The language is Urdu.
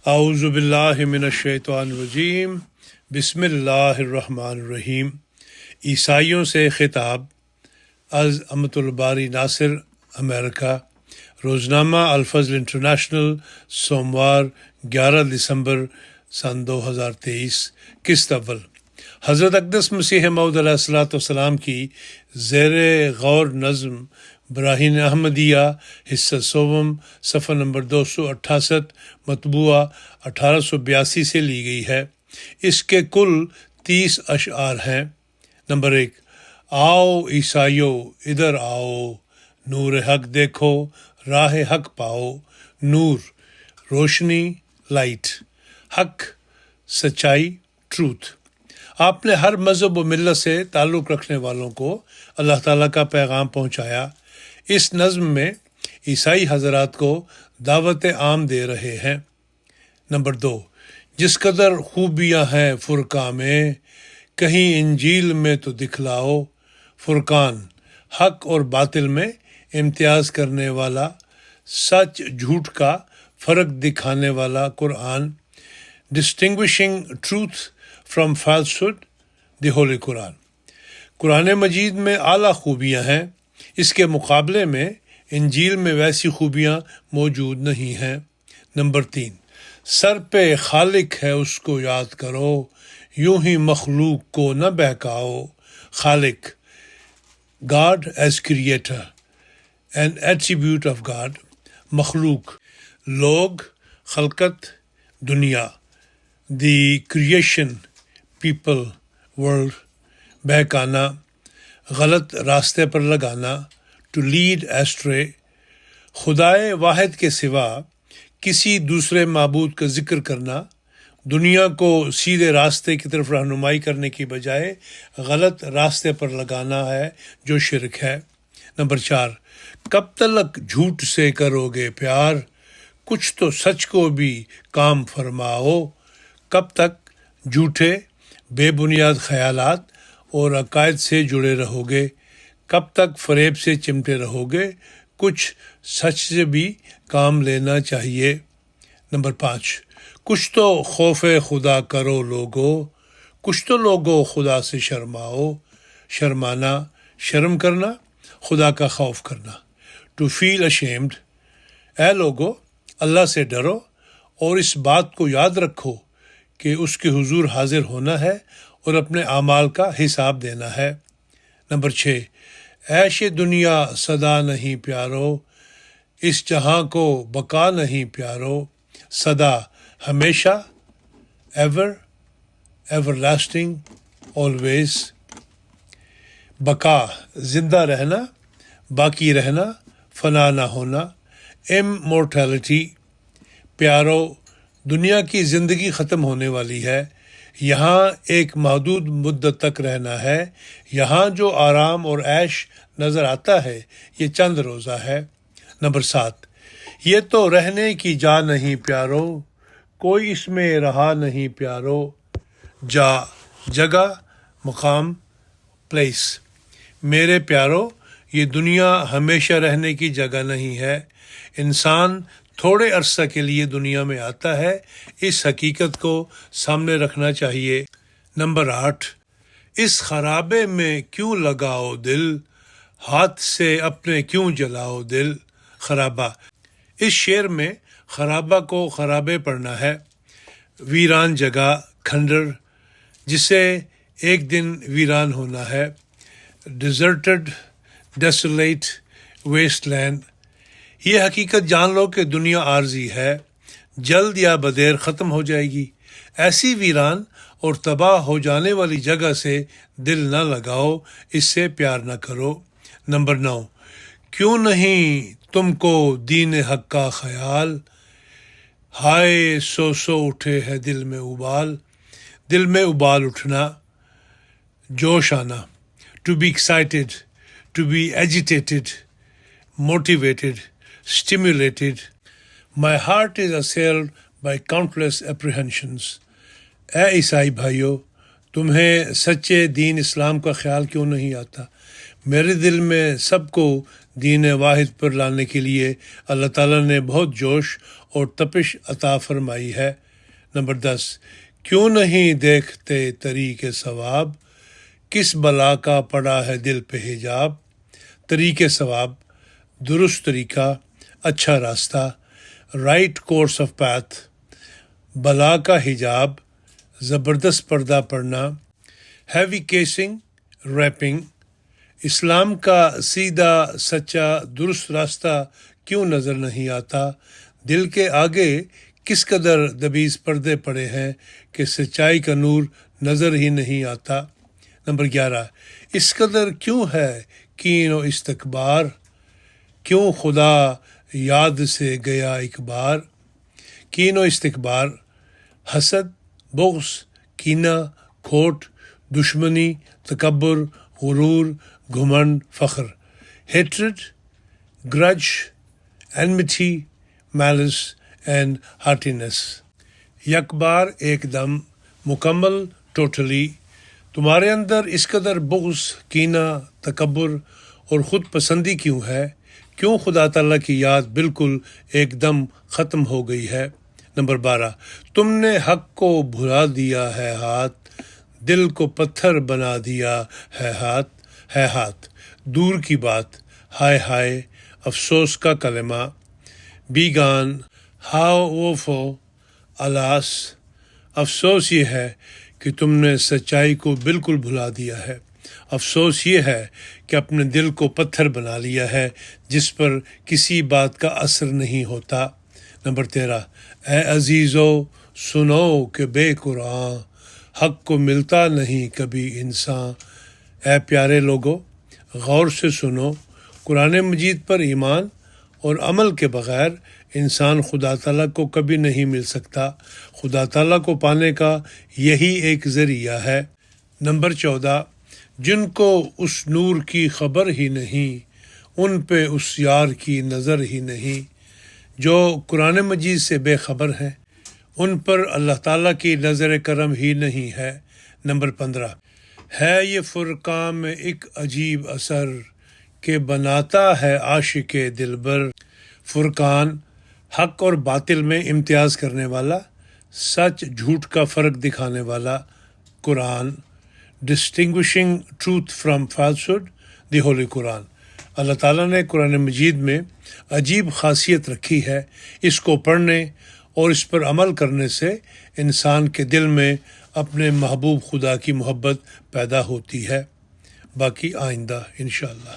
اعوذ باللہ من الشیطان الرجیم بسم اللہ الرحمن الرحیم۔ عیسائیوں سے خطاب از امت الباری ناصر، امریکہ۔ روزنامہ الفضل انٹرنیشنل، سوموار 11 دسمبر سن 2023۔ قسط اول۔ حضرت اقدس مسیح موعود علیہ الصلوۃ والسلام کی زیر غور نظم براہین احمدیہ، حصہ سوم، صفحہ نمبر 268، مطبوعہ 1882 سے لی گئی ہے۔ اس کے کل 30 اشعار ہیں۔ نمبر 1۔ آؤ عیسائیوں ادھر آؤ، نور حق دیکھو، راہ حق پاؤ۔ نور روشنی، لائٹ، حق سچائی، ٹروتھ۔ آپ نے ہر مذہب و ملت سے تعلق رکھنے والوں کو اللہ تعالیٰ کا پیغام پہنچایا۔ اس نظم میں عیسائی حضرات کو دعوت عام دے رہے ہیں۔ نمبر 2۔ جس قدر خوبیاں ہیں فرقان میں، کہیں انجیل میں تو دکھلاؤ۔ فرقان حق اور باطل میں امتیاز کرنے والا، سچ جھوٹ کا فرق دکھانے والا قرآن۔ ڈسٹنگوشنگ ٹروتھ فرام فالسہڈ، دی ہولی قرآن۔ قرآن مجید میں اعلیٰ خوبیاں ہیں، اس کے مقابلے میں انجیل میں ویسی خوبیاں موجود نہیں ہیں۔ نمبر 3۔ سر پہ خالق ہے اس کو یاد کرو، یوں ہی مخلوق کو نہ بہکاؤ۔ خالق، God as creator, an attribute of God. مخلوق، لوگ، خلقت، دنیا، دی کریشن، پیپل، ورلڈ۔ بہکانا، غلط راستے پر لگانا، ٹو لیڈ ایسٹرے۔ خدائے واحد کے سوا کسی دوسرے معبود کا ذکر کرنا، دنیا کو سیدھے راستے کی طرف رہنمائی کرنے کی بجائے غلط راستے پر لگانا ہے جو شرک ہے۔ نمبر 4۔ کب تلک جھوٹ سے کرو گے پیار، کچھ تو سچ کو بھی کام فرماؤ۔ کب تک جھوٹے بے بنیاد خیالات اور عقائد سے جڑے رہو گے؟ کب تک فریب سے چمٹے رہو گے؟ کچھ سچ سے بھی کام لینا چاہیے۔ نمبر 5۔ کچھ تو خوف خدا کرو لوگو، کچھ تو لوگو خدا سے شرماؤ۔ شرمانا، شرم کرنا، خدا کا خوف کرنا، ٹو فیل ashamed۔ اے لوگو، اللہ سے ڈرو اور اس بات کو یاد رکھو کہ اس کے حضور حاضر ہونا ہے اور اپنے اعمال کا حساب دینا ہے۔ نمبر 6۔ عیش دنیا سدا نہیں پیارو، اس جہاں کو بقا نہیں پیارو۔ سدا ہمیشہ، ایور، ایور لاسٹنگ، آلویز۔ بقا زندہ رہنا، باقی رہنا، فنا نہ ہونا، immortality۔ پیارو، دنیا کی زندگی ختم ہونے والی ہے، یہاں ایک محدود مدت تک رہنا ہے۔ یہاں جو آرام اور عیش نظر آتا ہے یہ چند روزہ ہے۔ نمبر 7۔ یہ تو رہنے کی جا نہیں پیارو، کوئی اس میں رہا نہیں پیارو۔ جا، جگہ، مقام، پلیس۔ میرے پیارو، یہ دنیا ہمیشہ رہنے کی جگہ نہیں ہے۔ انسان تھوڑے عرصہ کے لیے دنیا میں آتا ہے، اس حقیقت کو سامنے رکھنا چاہیے۔ نمبر 8۔ اس خرابے میں کیوں لگاؤ دل، ہاتھ سے اپنے کیوں جلاؤ دل۔ خرابہ، اس شعر میں خرابہ کو خرابے پڑھنا ہے، ویران جگہ، کھنڈر، جسے ایک دن ویران ہونا ہے۔ Deserted, ڈیسولیٹ، waste land. یہ حقیقت جان لو کہ دنیا عارضی ہے، جلد یا بدیر ختم ہو جائے گی۔ ایسی ویران اور تباہ ہو جانے والی جگہ سے دل نہ لگاؤ، اس سے پیار نہ کرو۔ نمبر 9۔ کیوں نہیں تم کو دین حق کا خیال، ہائے سو اٹھے ہے دل میں ابال۔ دل میں ابال اٹھنا، جوش آنا، to be excited, to be agitated, motivated, stimulated. My heart is assailed by countless apprehensions. اے عیسائی بھائیو، تمہیں سچے دین اسلام کا خیال کیوں نہیں آتا؟ میرے دل میں سب کو دین واحد پر لانے کے لیے اللہ تعالیٰ نے بہت جوش اور تپش عطا فرمائی ہے۔ نمبر 10، کیوں نہیں دیکھتے طریق ثواب، کس بلا کا پڑا ہے دل پہ حجاب۔ طریق ثواب، درست طریقہ، اچھا راستہ، رائٹ کورس آف پاتھ۔ بلا کا حجاب، زبردست پردہ پڑنا، ہیوی کیسنگ، ریپنگ۔ اسلام کا سیدھا سچا درست راستہ کیوں نظر نہیں آتا؟ دل کے آگے کس قدر دبیز پردے پڑے ہیں کہ سچائی کا نور نظر ہی نہیں آتا۔ نمبر 11، اس قدر کیوں ہے کین و استکبار، کیوں خدا یاد سے گیا ایک بار۔ کین و استکبار، حسد، بغض، کینہ، کھوٹ، دشمنی، تکبر، غرور، گھمنڈ، فخر۔ ہیٹرڈ، گرج، enmity، malice اینڈ haughtiness۔ یک بار، ایک دم، مکمل، ٹوٹلی۔ تمہارے اندر اس قدر بغض، کینہ، تکبر اور خود پسندی کیوں ہے؟ کیوں خدا تعالیٰ کی یاد بالکل ایک دم ختم ہو گئی ہے؟ نمبر 12، تم نے حق کو بھلا دیا ہے ہاتھ، دل کو پتھر بنا دیا ہے ہاتھ۔ دور کی بات، ہائے ہائے، افسوس کا کلمہ۔ بی گان، ہاؤ ووفو، الاس، افسوس یہ ہے کہ تم نے سچائی کو بالکل بھلا دیا ہے۔ افسوس یہ ہے کہ اپنے دل کو پتھر بنا لیا ہے جس پر کسی بات کا اثر نہیں ہوتا۔ نمبر 13، اے عزیزو سنو کہ بے قرآن، حق کو ملتا نہیں کبھی انسان۔ اے پیارے لوگو، غور سے سنو، قرآن مجید پر ایمان اور عمل کے بغیر انسان خدا تعالیٰ کو کبھی نہیں مل سکتا۔ خدا تعالیٰ کو پانے کا یہی ایک ذریعہ ہے۔ نمبر 14، جن کو اس نور کی خبر ہی نہیں، ان پہ اس یار کی نظر ہی نہیں۔ جو قرآن مجید سے بے خبر ہیں، ان پر اللہ تعالیٰ کی نظر کرم ہی نہیں ہے۔ نمبر 15، ہے یہ فرقان میں ایک عجیب اثر کہ بناتا ہے عاشق دلبر۔ فرقان، حق اور باطل میں امتیاز کرنے والا، سچ جھوٹ کا فرق دکھانے والا قرآن۔ ڈسٹنگوشنگ ٹروتھ فرام فالسہڈ، دی ہولی قرآن۔ اللہ تعالیٰ نے قرآن مجید میں عجیب خاصیت رکھی ہے۔ اس کو پڑھنے اور اس پر عمل کرنے سے انسان کے دل میں اپنے محبوب خدا کی محبت پیدا ہوتی ہے۔ باقی آئندہ انشاءاللہ۔